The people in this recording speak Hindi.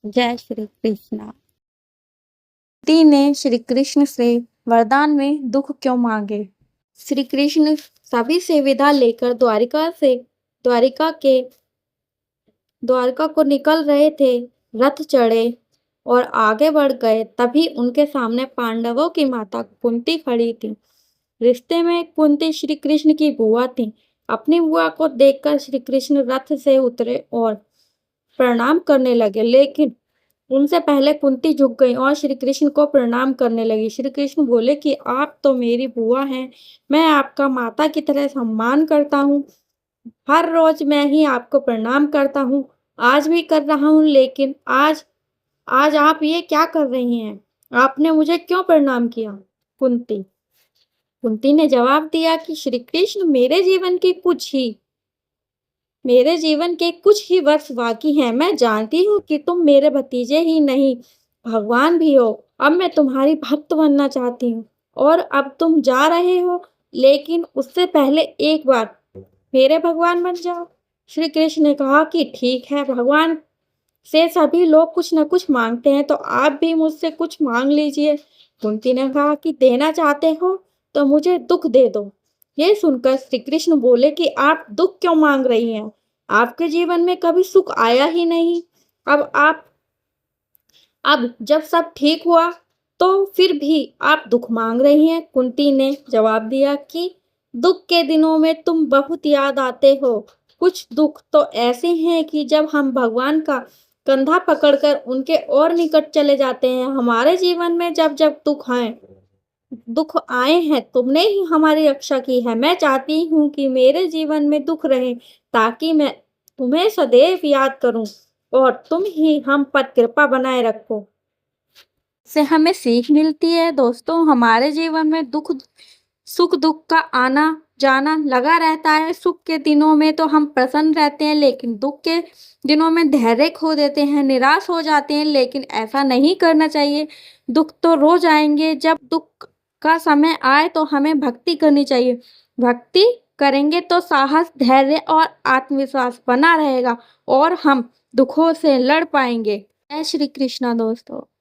जय श्री कृष्णा। कुंती ने श्री कृष्ण से वरदान में दुख क्यों मांगे? श्री कृष्ण सभी से विदा लेकर द्वारिका को निकल रहे थे। रथ चढ़े और आगे बढ़ गए, तभी उनके सामने पांडवों की माता कुंती खड़ी थी। रिश्ते में कुंती श्री कृष्ण की बुआ थी। अपनी बुआ को देखकर श्री कृष्ण रथ से उतरे और प्रणाम करने लगे, लेकिन उनसे पहले कुंती झुक गई और श्री कृष्ण को प्रणाम करने लगी। श्री कृष्ण बोले कि आप तो मेरी बुआ हैं, मैं आपका माता की तरह सम्मान करता हूँ। हर रोज मैं ही आपको प्रणाम करता हूँ, आज भी कर रहा हूँ, लेकिन आज आज आप ये क्या कर रही हैं? आपने मुझे क्यों प्रणाम किया? कुंती कुंती ने जवाब दिया कि श्री कृष्ण, मेरे जीवन के कुछ ही वर्ष बाकी हैं। मैं जानती हूँ कि तुम मेरे भतीजे ही नहीं, भगवान भी हो। अब मैं तुम्हारी भक्त बनना चाहती हूँ और अब तुम जा रहे हो, लेकिन उससे पहले एक बार मेरे भगवान बन जाओ। श्री कृष्ण ने कहा कि ठीक है, भगवान से सभी लोग कुछ न कुछ मांगते हैं, तो आप भी मुझसे कुछ मांग लीजिए। कुंती ने कहा कि देना चाहते हो तो मुझे दुख दे दो। ये सुनकर श्री कृष्ण बोले कि आप दुख क्यों मांग रही हैं? आपके जीवन में कभी सुख आया ही नहीं। अब जब सब ठीक हुआ तो फिर भी आप दुख मांग रही हैं। कुंती ने जवाब दिया कि दुख के दिनों में तुम बहुत याद आते हो। कुछ दुख तो ऐसे हैं कि जब हम भगवान का कंधा पकड़कर उनके और निकट चले जाते हैं। हमारे जीवन में जब जब दुख आए हैं, तुमने ही हमारी रक्षा की है। मैं चाहती हूँ कि मेरे जीवन में दुख रहे, ताकि मैं तुम्हें सदैव याद करूं और तुम ही हम पर कृपा बनाए रखो। से हमें सीख मिलती है दोस्तों, हमारे जीवन में सुख दुख का आना जाना लगा रहता है। सुख के दिनों में तो हम प्रसन्न रहते हैं, लेकिन दुख के दिनों में धैर्य खो देते हैं, निराश हो जाते हैं। लेकिन ऐसा नहीं करना चाहिए। दुख तो रोज आएंगे। जब दुख का समय आए तो हमें भक्ति करनी चाहिए। भक्ति करेंगे तो साहस, धैर्य और आत्मविश्वास बना रहेगा और हम दुखों से लड़ पाएंगे। जय श्री कृष्णा दोस्तों।